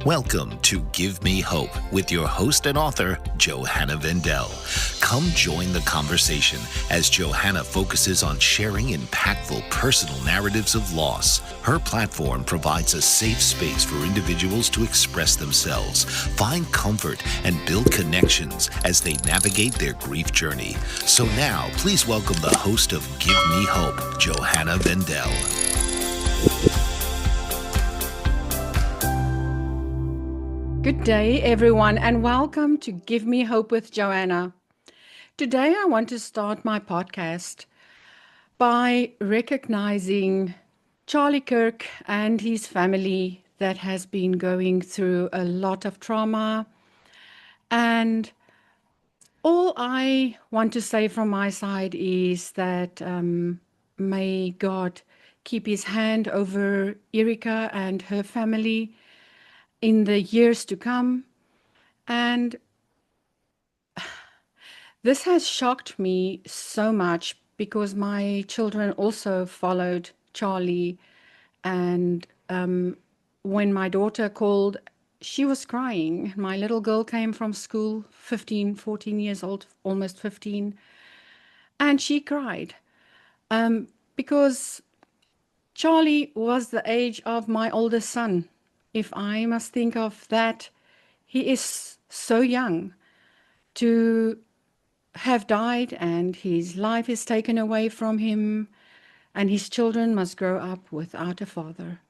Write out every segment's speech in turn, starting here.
Welcome to Give Me Hope with your host and author, Johanna Vendel. Come join the conversation as Johanna focuses on sharing impactful personal narratives of loss. Her platform provides a safe space for individuals to express themselves, find comfort, and build connections as they navigate their grief journey. So now, please welcome the host of Give Me Hope, Johanna Vendel. Good day, everyone, and welcome to Give Me Hope with Johanna. Today, I want to start my podcast by recognizing Charlie Kirk and his family that has been going through a lot of trauma. And all I want to say from my side is that may God keep his hand over Erica and her family in the years to come. And this has shocked me so much because my children also followed Charlie. And when my daughter called, she was crying. My little girl came from school, 15, 14 years old, almost 15. And she cried because Charlie was the age of my oldest son. If I must think of that, he is so young to have died and his life is taken away from him and his children must grow up without a father.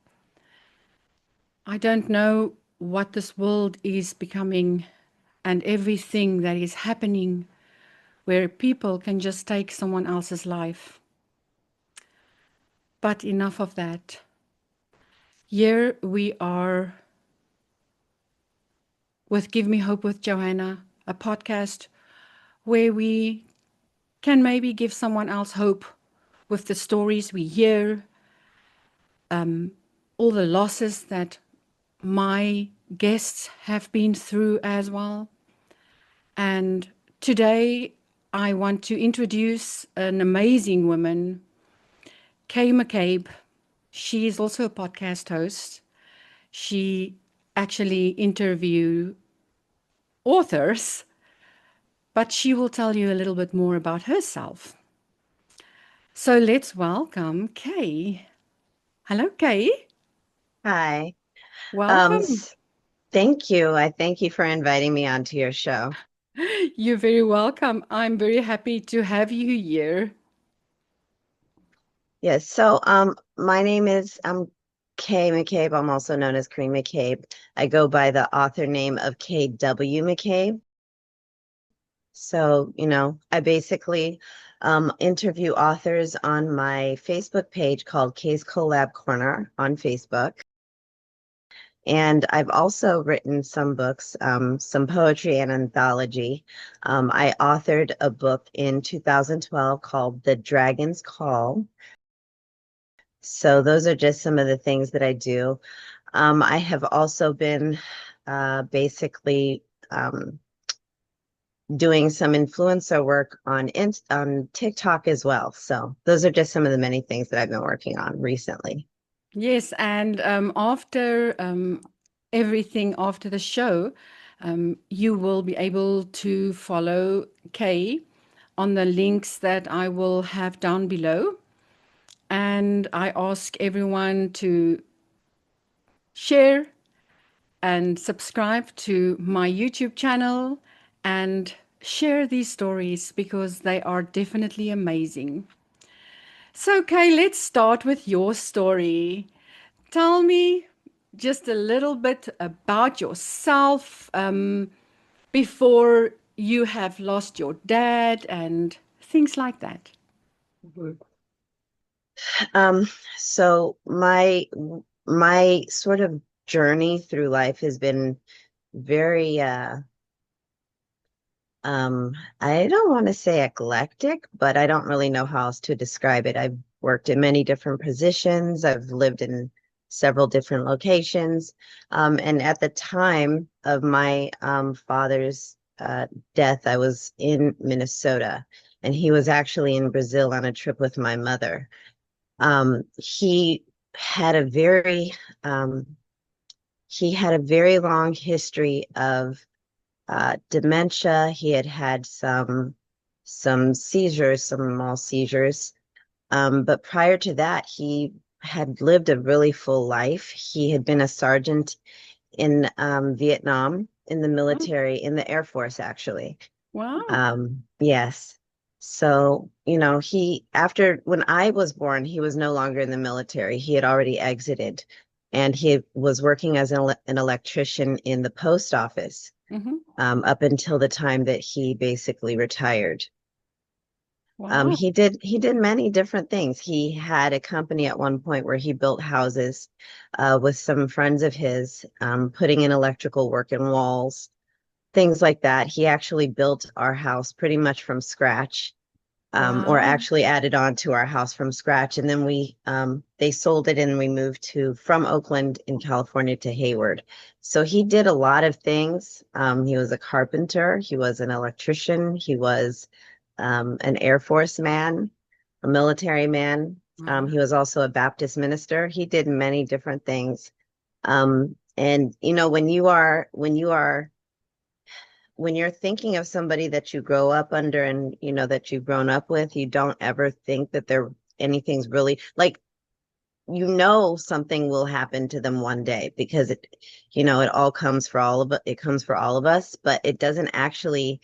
I don't know what this world is becoming and everything that is happening where people can just take someone else's life. But enough of that. Here we are with Give Me Hope with Johanna, a podcast where we can maybe give someone else hope with the stories we hear, all the losses that my guests have been through as well. And today I want to introduce an amazing woman, McCabe. She is also a podcast host. She actually interviews authors, but she will tell you a little bit more about herself. So let's welcome Kay. Hello, Kay. Hi. Welcome. Thank you. I thank you for inviting me onto your show. You're very welcome. I'm very happy to have you here. Yes. So, my name is Kay McCabe. I'm also known as Cream McCabe. I go by the author name of K.W. McCabe. So, I basically interview authors on my Facebook page called Kay's Collab Corner on Facebook. And I've also written some books, some poetry and anthology. I authored a book in 2012 called The Dragon's Call. So those are just some of the things that I do. I have also been basically doing some influencer work on TikTok as well. So those are just some of the many things that I've been working on recently. Yes, and after everything after the show, you will be able to follow Kay on the links that I will have down below. And I ask everyone to share and subscribe to my YouTube channel and share these stories because they are definitely amazing. So, Kay, let's start with your story. Tell me just a little bit about yourself before you have lost your dad and things like that. So my sort of journey through life has been very I don't want to say eclectic, but I don't really know how else to describe it. I've worked in many different positions. I've lived in several different locations. And at the time of my father's death, I was in Minnesota, and he was actually in Brazil on a trip with my mother. He had a very he had a very long history of dementia. He had had some seizures, some small seizures. But prior to that, he had lived a really full life. He had been a sergeant in Vietnam, in the Oh, military, in the Air Force, actually. wow. Yes. So, after when I was born, he was no longer in the military. He had already exited, and he was working as an electrician in the post office, Hmm. up until the time that he basically retired. Wow. He did many different things. He had a company at one point where he built houses with some friends of his, putting in electrical work in walls, things like that. He actually built our house pretty much from scratch, or Wow. actually added on to our house from scratch. And then they sold it and we moved from Oakland in California to Hayward. So he did a lot of things. He was a carpenter, he was an electrician, he was an Air Force man, a military man. Wow. He was also a Baptist minister. He did many different things. And when you're thinking of somebody that you grow up under and that you've grown up with, you don't ever think that anything's really like something will happen to them one day, because it all comes for all of it comes for all of us, but it doesn't actually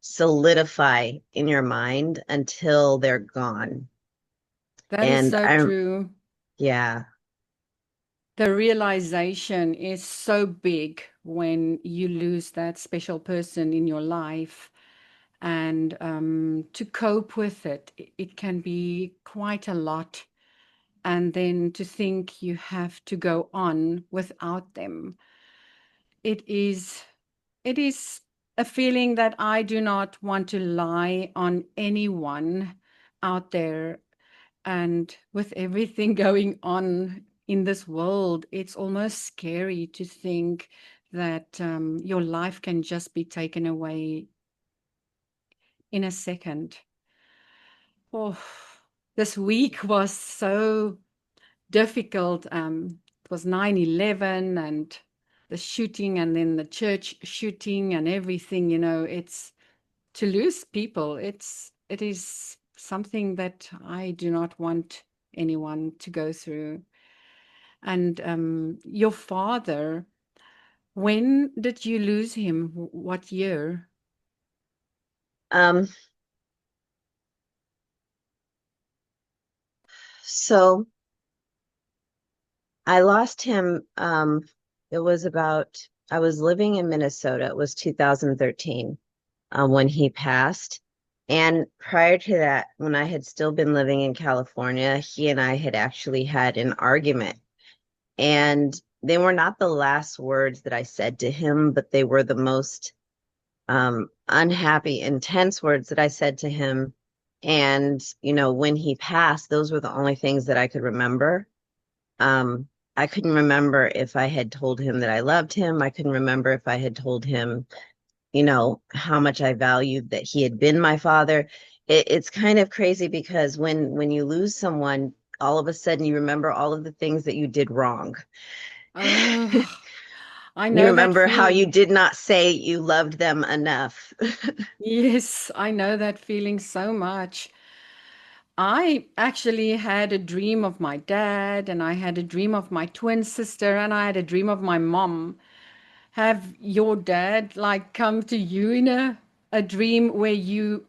solidify in your mind until they're gone. That is And so I true. Yeah. The realization is so big when you lose that special person in your life. And to cope with it, it can be quite a lot. And then to think you have to go on without them. It is it is a feeling that I do not want to lie on anyone out there. And with everything going on in this world, it's almost scary to think that your life can just be taken away in a second. Oh, this week was so difficult. It was 9/11 and the shooting, and then the church shooting and everything. It's to lose people. It is something that I do not want anyone to go through. And your father, when did you lose him? What year? Um, so I lost him. I was living in Minnesota. It was 2013 when he passed. And prior to that, when I had still been living in California, he and I had actually had an argument. And they were not the last words that I said to him, but they were the most unhappy, intense words that I said to him. And, when he passed, those were the only things that I could remember. Um, I couldn't remember if I had told him that I loved him. I couldn't remember if I had told him, how much I valued that he had been my father. It's kind of crazy because when you lose someone, all of a sudden you remember all of the things that you did wrong. Oh, I You know that remember how you feeling. did not say you loved them enough. Yes, I know that feeling so much. I actually had a dream of my dad, and I had a dream of my twin sister, and I had a dream of my mom. Have your dad like come to you in a dream where you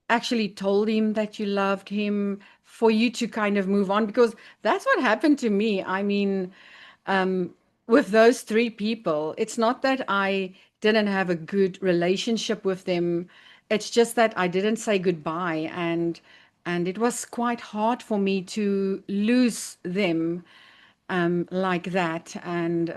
actually told him that you loved him for you to kind of move on? Because that's what happened to me. I mean, um, with those three people, it's not that I didn't have a good relationship with them. It's just that I didn't say goodbye, and it was quite hard for me to lose them like that. And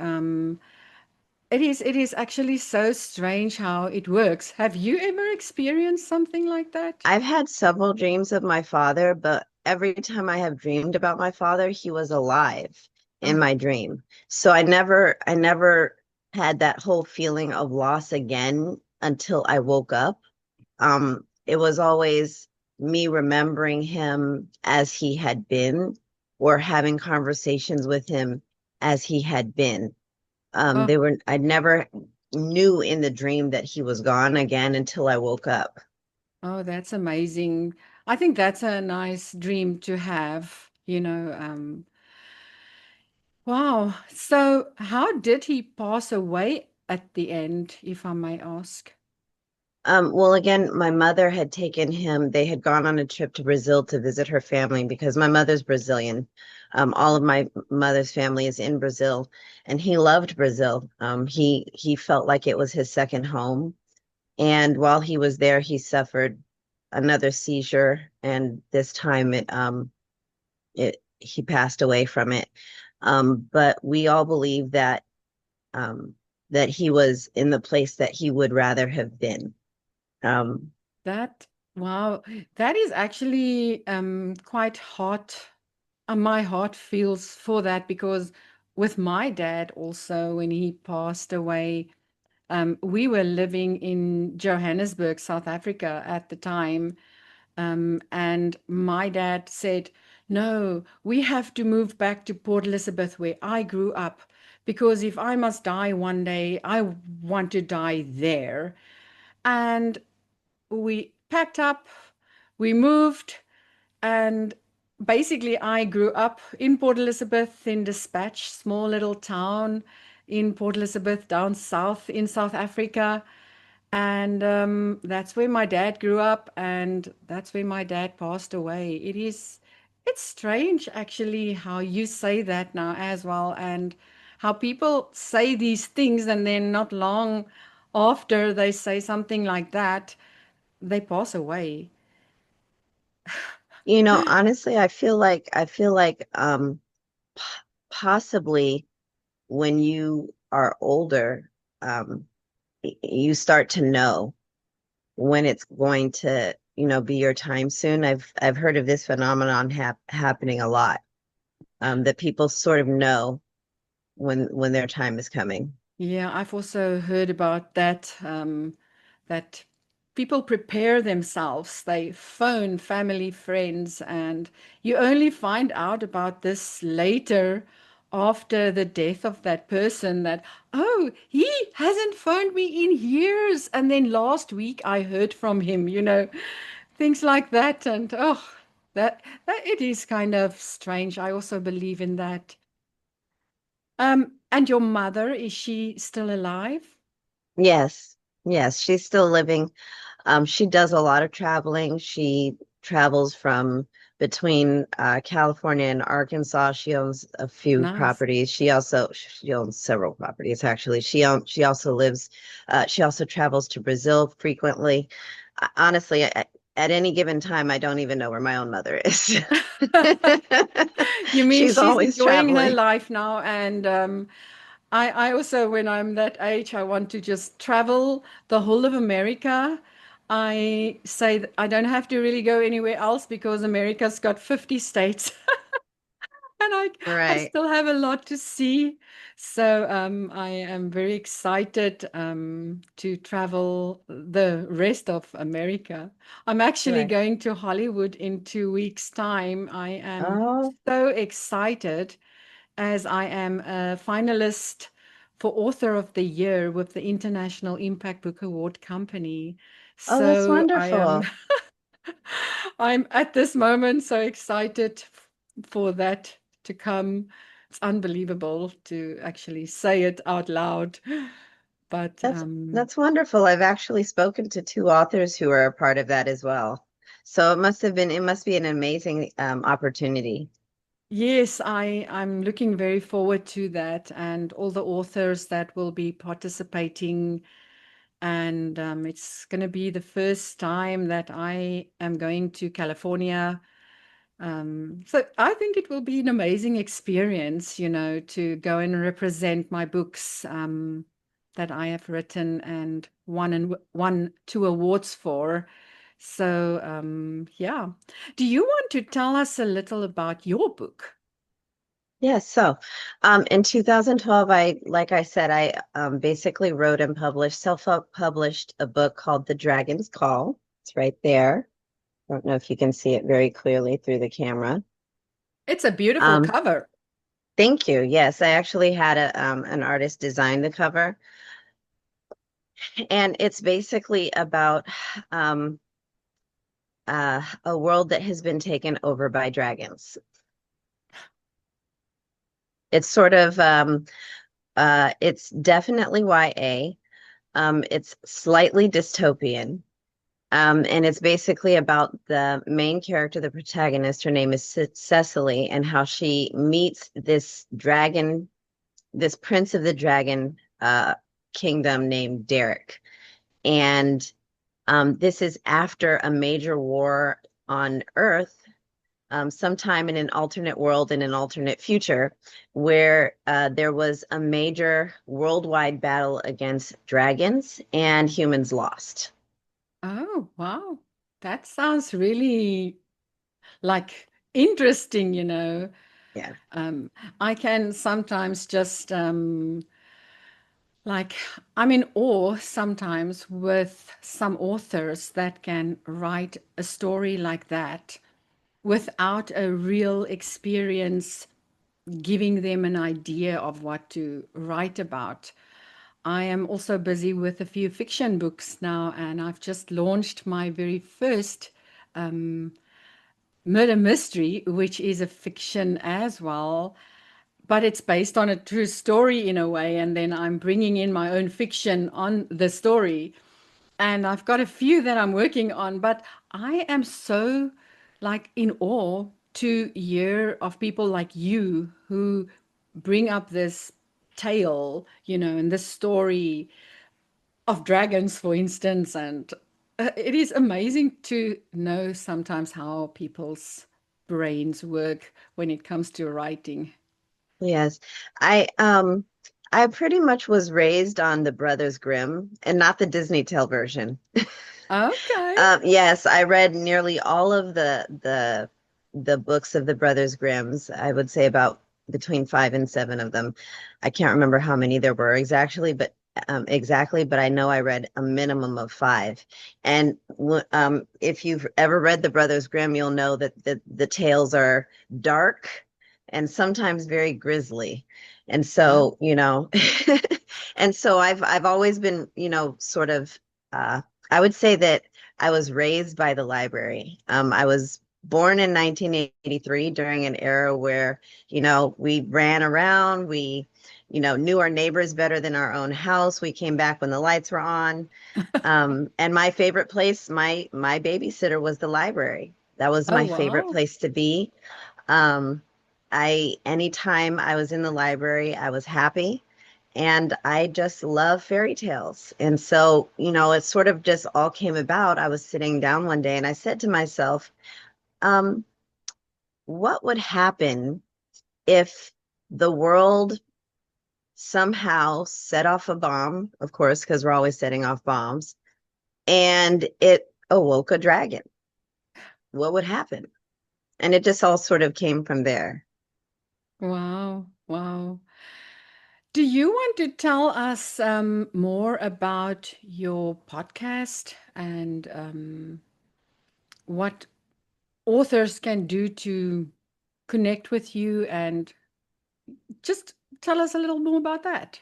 it is actually so strange how it works. Have you ever experienced something like that? I've had several dreams of my father, but every time I have dreamed about my father, he was alive in Oh, my dream. So I never had that whole feeling of loss again until I woke up. It was always me remembering him as he had been, or having conversations with him as he had been. Oh, I never knew in the dream that he was gone again until I woke up. oh, that's amazing. I think that's a nice dream to have, Wow. So, how did he pass away at the end, if I may ask? Well, again, my mother had taken him, they had gone on a trip to Brazil to visit her family because my mother's Brazilian. All of my mother's family is in Brazil, and he loved Brazil. He felt like it was his second home. And while he was there, he suffered another seizure, and this time it he passed away from it. But we all believe um, that he was in the place that he would rather have been. Um, That, wow, that is actually quite hot. My heart feels for that because with my dad also, when he passed away, we were living in Johannesburg, South Africa at the time. And my dad said, no, we have to move back to Port Elizabeth where I grew up because if I must die one day, I want to die there. And we packed up, we moved, and basically I grew up in Port Elizabeth in Dispatch, small little town in Port Elizabeth down south in South Africa. And that's where my dad grew up, and that's where my dad passed away. It's strange actually how you say that now as well, and how people say these things, and then not long after they say something like that, they pass away. Honestly, I feel like p possibly when you are older, you start to know when it's going to, be your time soon. I've heard of this phenomenon happening a lot, that people sort of know when their time is coming. Yeah, I've also heard about that, that people prepare themselves. They phone family, friends, and you only find out about this later after the death of that person that, oh, he hasn't phoned me in years. And then last week I heard from him, things like that. And oh, that it is kind of strange. I also believe in that. And your mother, is she still alive? Yes, yes, she's still living. She does a lot of traveling. She travels from between California and Arkansas. She owns a few Nice. properties. She owns several properties actually. She also lives. She also travels to Brazil frequently. Honestly, at any given time, I don't even know where my own mother is. You mean She's she's always enjoying her traveling. life now? And I also, when I'm that age, I want to just travel the whole of America. I say that I don't have to really go anywhere else because America's got 50 states. And I Right, still have a lot to see. So I am very excited to travel the rest of America. I'm actually right. going to Hollywood in 2 weeks' time. I am Oh, so excited as I am a finalist for Author of the Year with the International Impact Book Award Company. oh, that's So I am wonderful. I'm at this moment so excited for that to come. It's unbelievable to actually say it out loud. But That's that's wonderful. I've actually spoken to two authors who are a part of that as well. So it must be an amazing opportunity. yes, I'm looking very forward to that and all the authors that will be participating. And it's going to be the first time that I am going to California. So I think it will be an amazing experience, to go and represent my books that I have written and won 2 awards for. So yeah. Do you want to tell us a little about your book? Yes, so in 2012, like I said, I basically wrote and self-published a book called The Dragon's Call. It's right there. I don't know if you can see it very clearly through the camera. It's a beautiful Um, cover. Thank you. Yes, I actually had an artist design the cover, and it's basically about a world that has been taken over by dragons. It's sort of it's definitely YA. It's slightly dystopian. And it's basically about the main character, the protagonist. Her name is Cecily, and how she meets this dragon, this prince of the dragon kingdom named Derek. And this is after a major war on Earth, sometime in an alternate world, in an alternate future, where there was a major worldwide battle against dragons and humans lost. Oh, wow. That sounds really like interesting, you know. Yeah. I can sometimes just like I'm in awe sometimes with some authors that can write a story like that without a real experience giving them an idea of what to write about. I am also busy with a few fiction books now, and I've just launched my very first murder mystery, which is a fiction as well, but it's based on a true story in a way. And then I'm bringing in my own fiction on the story. And I've got a few that I'm working on, but I am so like in awe to hear of people like you who bring up this tale, you know, and this story of dragons, for instance. And it is amazing to know sometimes how people's brains work when it comes to writing. Yes. I pretty much was raised on the Brothers Grimm and not the Disney Tale version. Okay. Yes, I read nearly all of the books of the Brothers Grimms. I would say about between 5 and 7 of them. I can't remember how many there were exactly, but I know I read a minimum of 5. And if you've ever read the Brothers Grimm, you'll know that the tales are dark and sometimes very grisly. And Oh, so, and so I've always been, sort of I would say that I was raised by the library. I was born in 1983 during an era where, we ran around, we, knew our neighbors better than our own house. We came back when the lights were on. And my favorite place, my babysitter was the library. That was oh my favorite wow. place to be. Um, anytime I was in the library, I was happy. And I just love fairy tales. And so, it sort of just all came about. I was sitting down one day and I said to myself, um, what would happen if the world somehow set off a bomb, of course, because we're always setting off bombs, and it awoke a dragon? What would happen? And it just all sort of came from there. Wow. Wow. Do you want to tell us more about your podcast and what authors can do to connect with you and just tell us a little more about that?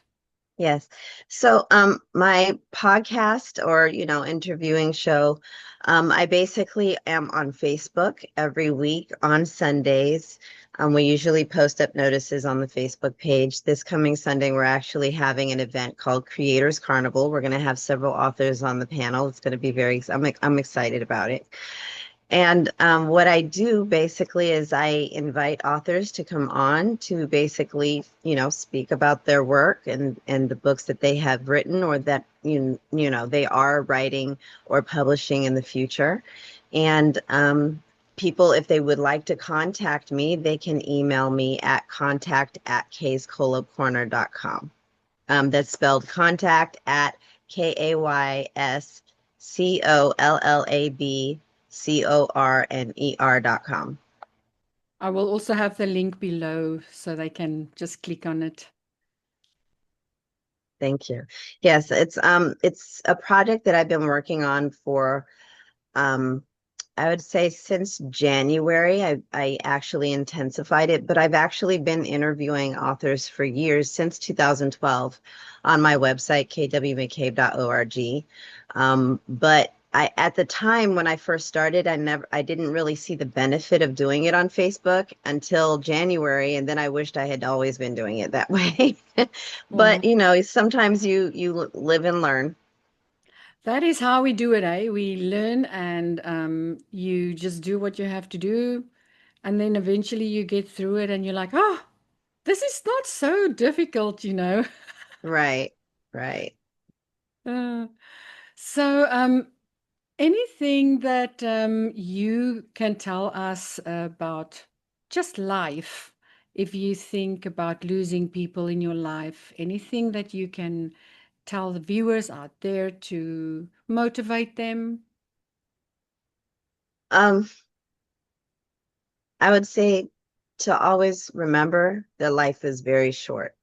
Yes. So my podcast or, interviewing show, I basically am on Facebook every week on Sundays. We usually post up notices on the Facebook page. This coming Sunday, we're actually having an event called Creators Carnival. We're going to have several authors on the panel. It's going to be I'm excited about it. And what I do basically is I invite authors to come on to basically, speak about their work and the books that they have written or that they are writing or publishing in the future. And people, if they would like to contact me, they can email me at contact@kayscollabcorner.com. That's spelled contact at KAYSCOLLABCORNER.com. I will also have the link below so they can just click on it. Thank you. Yes, it's a project that I've been working on for um I would say since January, I actually intensified it, but I've actually been interviewing authors for years, since 2012, on my website, kwmccabe.org. But at the time when I first started, I didn't really see the benefit of doing it on Facebook until January, and then I wished I had always been doing it that way. But Well, sometimes you live and learn. that is how we do it, eh? We learn and you just do what you have to do. And then eventually you get through it and you're like, oh, this is not so difficult, you know. Right, right. Uh, so, anything that you can tell us about just life, if you think about losing people in your life, anything that you can tell the viewers out there to motivate them? Um, I would say to always remember that life is very short.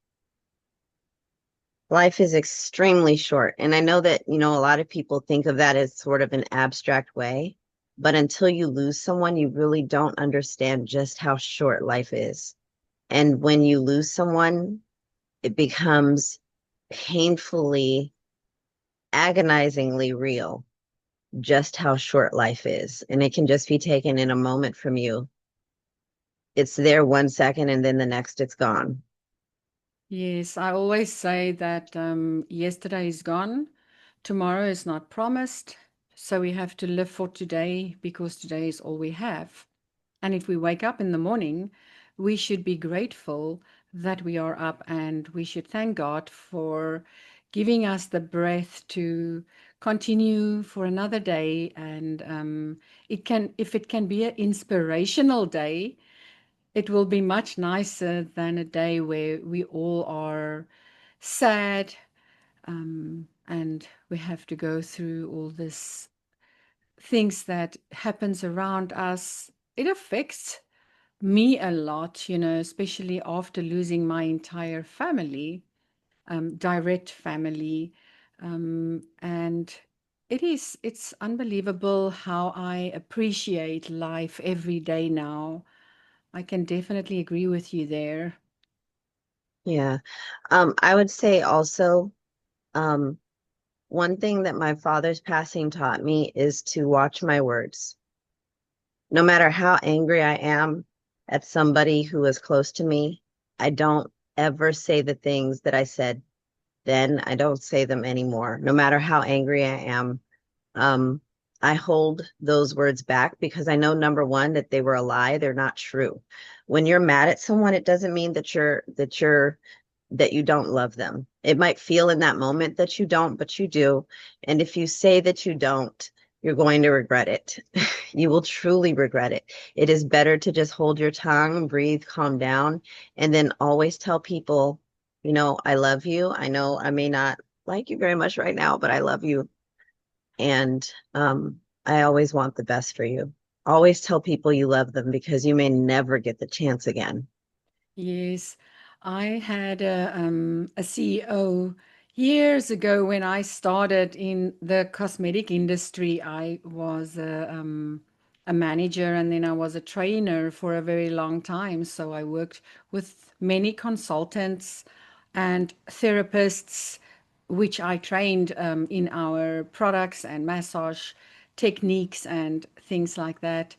Life is extremely short. And I know that, a lot of people think of that as sort of an abstract way, but until you lose someone, you really don't understand just how short life is. And when you lose someone, it becomes painfully, agonizingly real just how short life is. And it can just be taken in a moment from you. It's there 1 second and then the next it's gone. Yes, I always say that yesterday is gone, tomorrow is not promised, so we have to live for today because today is all we have. And if we wake up in the morning, we should be grateful that we are up and we should thank God for giving us the breath to continue for another day. And if it can be an inspirational day, it will be much nicer than a day where we all are sad and we have to go through all this things that happens around us. It affects me a lot, especially after losing my entire family, direct family. And it's unbelievable how I appreciate life every day now. I can definitely agree with you there. Yeah. I would say also, um, one thing that my father's passing taught me is to watch my words. No matter how angry I am at somebody who is close to me, I don't ever say the things that I said then. I don't say them anymore. No matter how angry I am, um, I hold those words back because I know, number one, that they were a lie. They're not true. When you're mad at someone, it doesn't mean that you don't love them. It might feel in that moment that you don't, but you do. And if you say that you don't, you're going to regret it. You will truly regret it. It is better to just hold your tongue, breathe, calm down, and then always tell people, I love you. I know I may not like you very much right now, but I love you. And I always want the best for you. Always tell people you love them because you may never get the chance again. Yes, I had a CEO years ago when I started in the cosmetic industry. I was a manager and then I was a trainer for a very long time. So I worked with many consultants and therapists, which I trained in our products and massage techniques and things like that.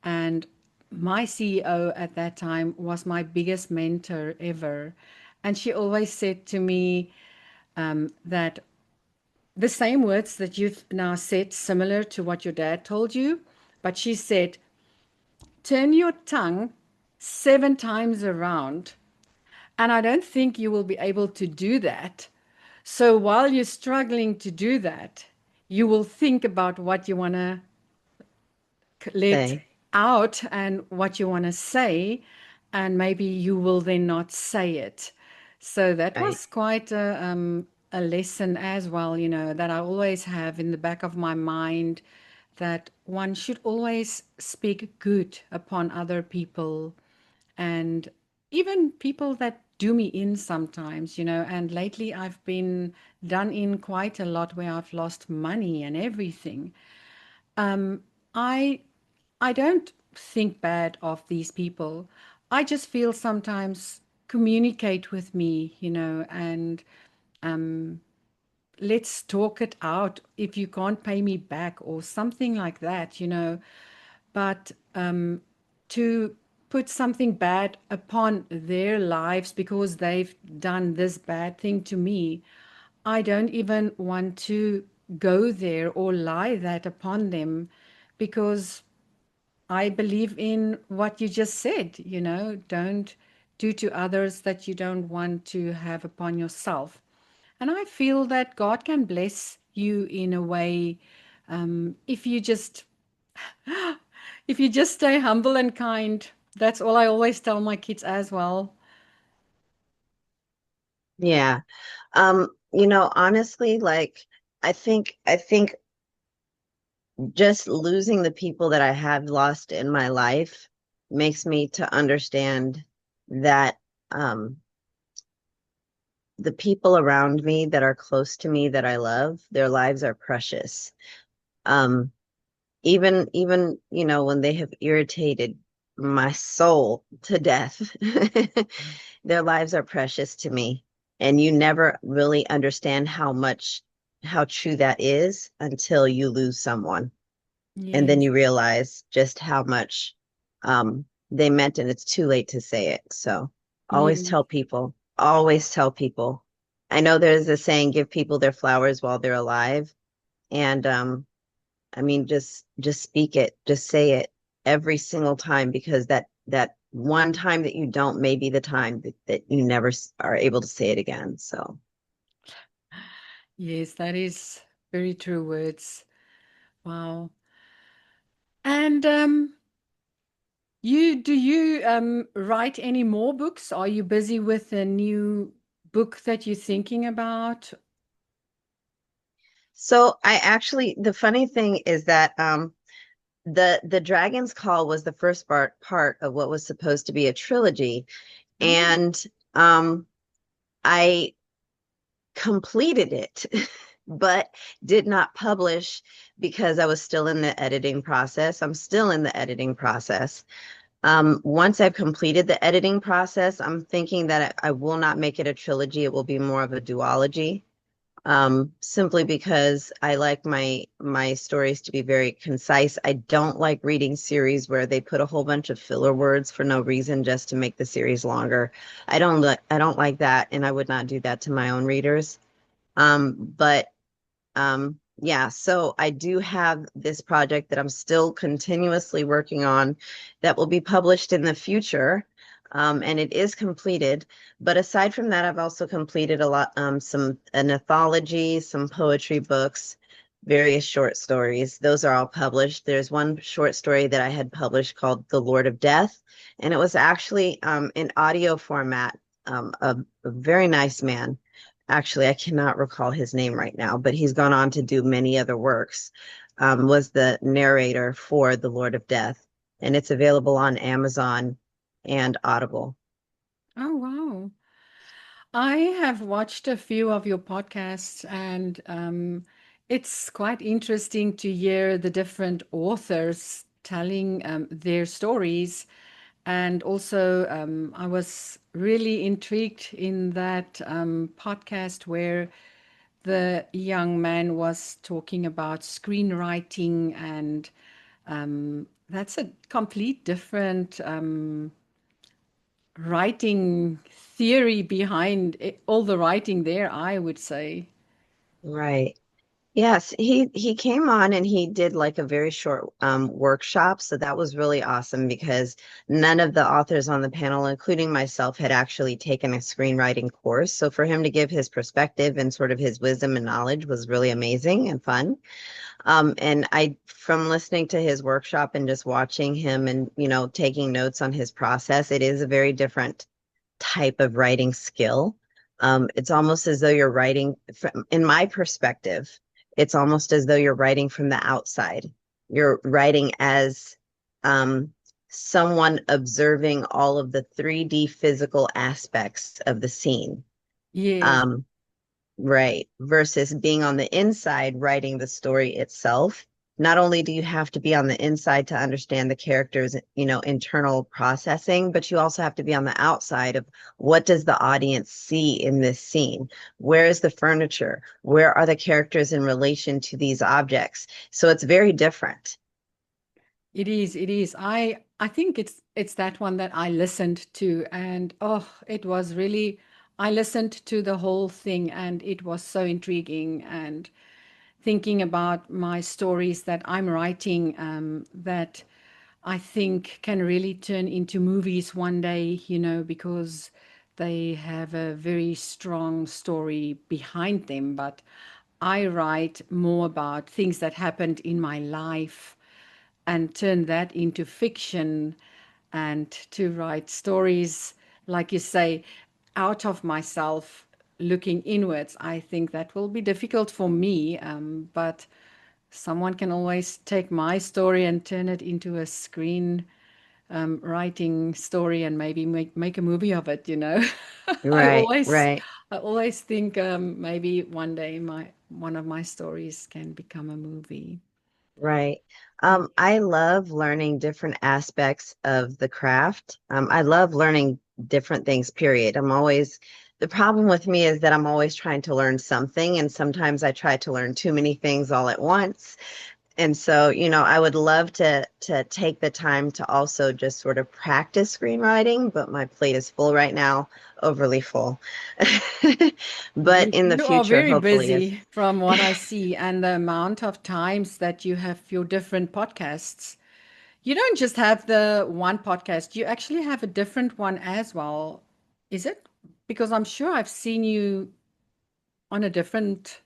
And my CEO at that time was my biggest mentor ever. And she always said to me that the same words that you've now said, similar to what your dad told you, but she said, turn your tongue 7 times around. And I don't think you will be able to do that. So while you're struggling to do that, you will think about what you want to let Say, out and what you want to say, and maybe you will then not say it. So that right. was quite a lesson as well, that I always have in the back of my mind that one should always speak good upon other people and even people that do me in sometimes, and lately I've been done in quite a lot where I've lost money and everything. I I don't think bad of these people. I just feel sometimes communicate with me, and um, let's talk it out if you can't pay me back or something like that. But to put something bad upon their lives because they've done this bad thing to me, I don't even want to go there or lie that upon them because I believe in what you just said, don't do to others that you don't want to have upon yourself. And I feel that God can bless you in a way if you just if you just stay humble and kind. That's all I always tell my kids as well. Yeah. Honestly, like I think just losing the people that I have lost in my life makes me to understand that um the people around me that are close to me that I love, their lives are precious. Um, even when they have irritated my soul to death, their lives are precious to me. And you never really understand how true that is until you lose someone. And then Yes. you realize just how much they meant, and it's too late to say it. So Yes. always tell people. I know there's a saying, give people their flowers while they're alive. And I mean, just speak it, just say it every single time, because that one time that you don't may be the time that you never are able to say it again. So Yes, that is very true words. Wow. And you write any more books? Are you busy with a new book that you're thinking about? so I actually, the funny thing is that the Dragon's Call was the first part of what was supposed to be a trilogy. Oh, And I completed it, but did not publish because I was still in the editing process. I'm still in the editing process. Once I've completed the editing process, I'm thinking that I will not make it a trilogy. It will be more of a duology. Simply because I like my stories to be very concise. I don't like reading series where they put a whole bunch of filler words for no reason just to make the series longer. I don't like that, and I would not do that to my own readers. But yeah, so I do have this project that I'm still continuously working on that will be published in the future. And it is completed. But aside from that, I've also completed a lot, an anthology, some poetry books, various short stories. Those are all published. There's one short story that I had published called The Lord of Death, and it was actually in audio format. A very nice man. Actually, I cannot recall his name right now, but he's gone on to do many other works. Was the narrator for The Lord of Death, and it's available on Amazon and Audible. oh wow. I have watched a few of your podcasts, and it's quite interesting to hear the different authors telling their stories. And also, I was really intrigued in that podcast where the young man was talking about screenwriting, and that's a complete different writing theory behind it, all the writing there, I would say. Right. Yes, he came on and he did like a very short workshop. So that was really awesome because none of the authors on the panel, including myself, had actually taken a screenwriting course. So for him to give his perspective and sort of his wisdom and knowledge was really amazing and fun. And from listening to his workshop and just watching him and, taking notes on his process, it is a very different type of writing skill. It's almost as though you're writing, in my perspective, it's almost as though you're writing from the outside. You're writing as um, someone observing all of the 3D physical aspects of the scene. Yes. Right. Versus being on the inside writing the story itself. not only do you have to be on the inside to understand the characters, internal processing, but you also have to be on the outside of what does the audience see in this scene? Where is the furniture? Where are the characters in relation to these objects? So it's very different. It is, it is. I think it's that one that I listened to, and oh, it was really, I listened to the whole thing and it was so intriguing, and thinking about my stories that I'm writing, that I think can really turn into movies one day, because they have a very strong story behind them. But I write more about things that happened in my life and turn that into fiction, and to write stories, like you say, out of myself, looking inwards. I think that will be difficult for me, but someone can always take my story and turn it into a screen writing story, and maybe make a movie of it. I Right, always right. I always think, maybe one day one of my stories can become a movie. Right. Yes. I love learning different aspects of the craft. I love learning different things, period. The problem with me is that I'm always trying to learn something, and sometimes I try to learn too many things all at once. And so, I would love to take the time to also just sort of practice screenwriting, but my plate is full right now, overly full. But in the You are future, very hopefully, as busy from what I see, and the amount of times that you have your different podcasts. You don't just have the one podcast, you actually have a different one as well. Is it? Because I'm sure I've seen you on a different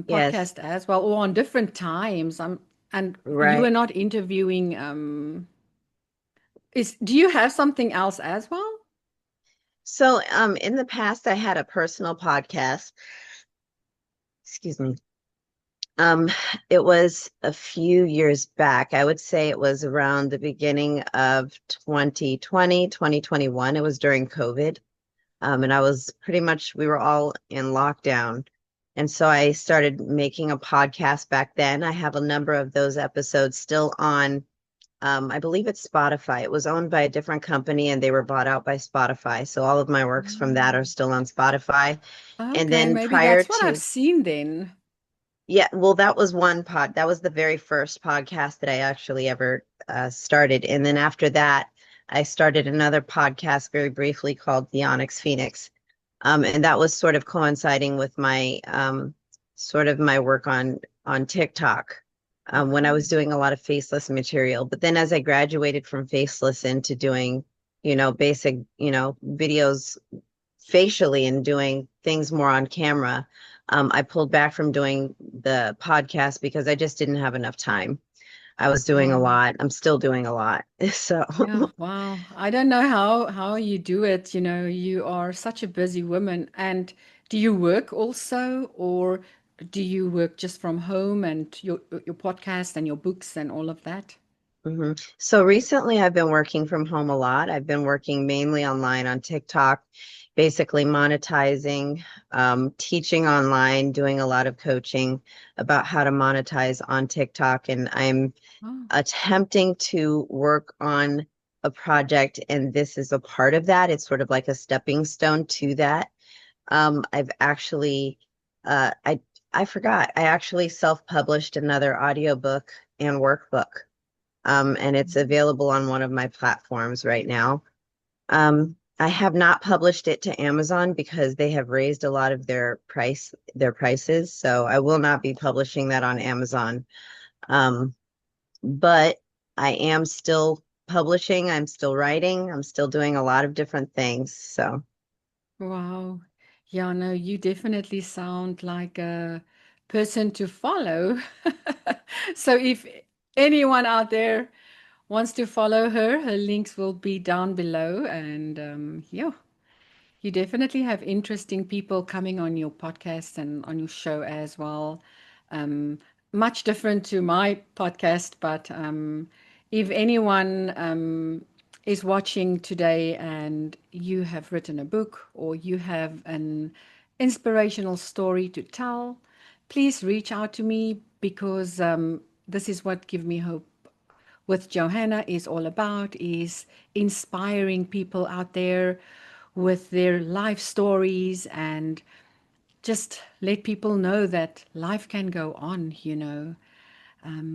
yes, podcast as well, or on different times. And you are right. not interviewing. Do you have something else as well? So, in the past, I had a personal podcast. Excuse me. Um, it was a few years back. I would say it was around the beginning of 2020, 2021. It was during COVID. And I was we were all in lockdown. And so I started making a podcast back then. I have a number of those episodes still on, I believe it's Spotify. It was owned by a different company and they were bought out by Spotify. So all of my works from that are still on Spotify. And Okay, then maybe prior that's what I've to, seen then. yeah, well, that was that was the very first podcast that I actually ever started. And then after that, I started another podcast very briefly called The Onyx Phoenix. And that was sort of coinciding with my sort of my work on TikTok, when I Okay. was doing a lot of faceless material. But then as I graduated from faceless into doing, basic, videos facially and doing things more on camera, I pulled back from doing the podcast because I just didn't have enough time. I was doing a Wow. lot. I'm still doing a lot. So Yeah, wow. I don't know how you do it. You are such a busy woman. And do you work also, or do you work just from home, and your podcast and your books and all of that? So recently I've been working from home a lot. I've been working mainly online on TikTok, basically monetizing, teaching online, doing a lot of coaching about how to monetize on TikTok. And I'm Oh, attempting to work on a project, and this is a part of that. It's sort of like a stepping stone to that. I've actually, I forgot, I actually self-published another audiobook and workbook, and it's available on one of my platforms right now. I have not published it to Amazon because they have raised a lot of their prices, so I will not be publishing that on Amazon. Um, but I am still publishing, I'm still writing, I'm still doing a lot of different things. So, wow. Yeah, no, you definitely sound like a person to follow. So if anyone out there wants to follow her, her links will be down below. And yeah, you definitely have interesting people coming on your podcast and on your show as well. Um, Much different to my podcast, but if anyone is watching today and you have written a book, or you have an inspirational story to tell, please reach out to me, because this is what Give Me Hope with Johanna is all about, is inspiring people out there with their life stories, and just let people know that life can go on.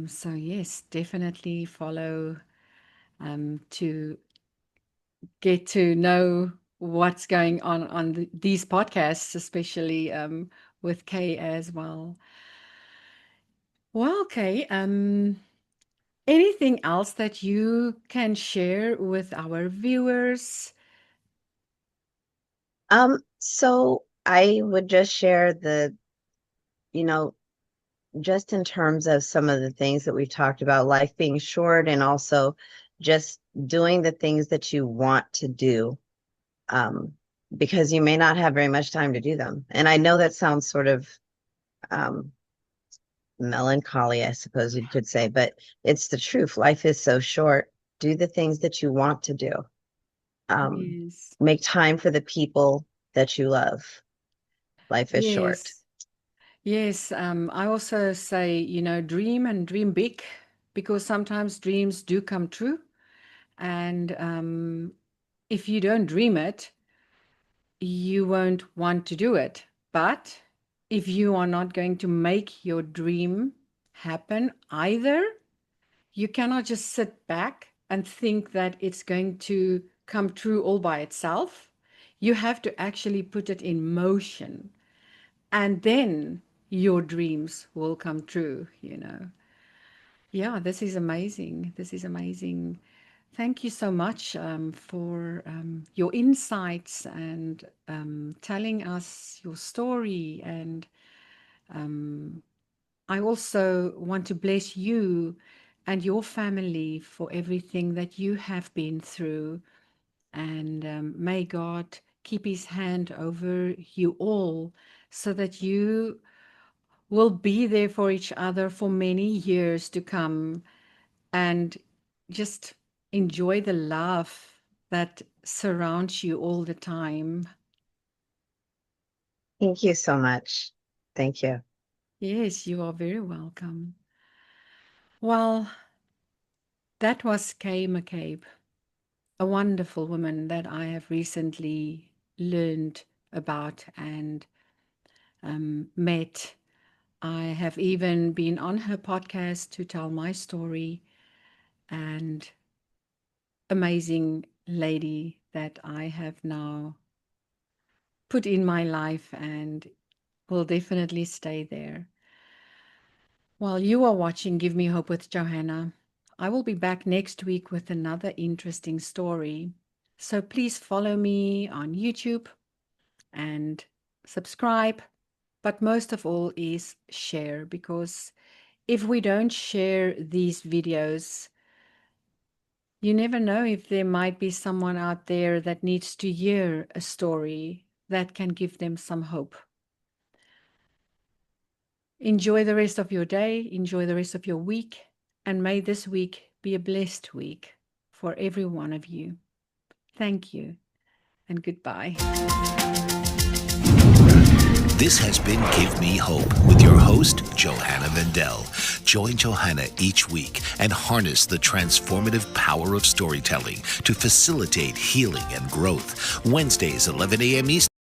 So yes, definitely follow to get to know what's going on these podcasts, especially with Kay as well. Well, Kay, anything else that you can share with our viewers? So I would just share you know, just in terms of some of the things that we've talked about, life being short, and also just doing the things that you want to do, because you may not have very much time to do them. And I know that sounds sort of um, melancholy, I suppose you could say, but it's the truth. Life is so short. Do the things that you want to do. Yes. Make time for the people that you love. Life is short. Yes. Yes. I also say, dream and dream big, because sometimes dreams do come true. And if you don't dream it, you won't want to do it. But if you are not going to make your dream happen either, you cannot just sit back and think that it's going to come true all by itself. You have to actually put it in motion, and then your dreams will come true. Yeah, this is amazing. This is amazing. Thank you so much for your insights, and telling us your story. And I also want to bless you and your family for everything that you have been through. And may God keep his hand over you all, so that you will be there for each other for many years to come, and just enjoy the love that surrounds you all the time. Thank you so much. Thank you. Yes, you are very welcome. Well, that was Kay McCabe, a wonderful woman that I have recently learned about and met. I have even been on her podcast to tell my story, and amazing lady that I have now put in my life and will definitely stay there. While you are watching Give Me Hope with Johanna, I will be back next week with another interesting story. So please follow me on YouTube and subscribe. But most of all is share, because if we don't share these videos, you never know if there might be someone out there that needs to hear a story that can give them some hope. Enjoy the rest of your day, enjoy the rest of your week, and may this week be a blessed week for every one of you. Thank you, and goodbye. This has been Give Me Hope with your host, Johanna Vendel. Join Johanna each week and harness the transformative power of storytelling to facilitate healing and growth. Wednesdays, 11 a.m. Eastern.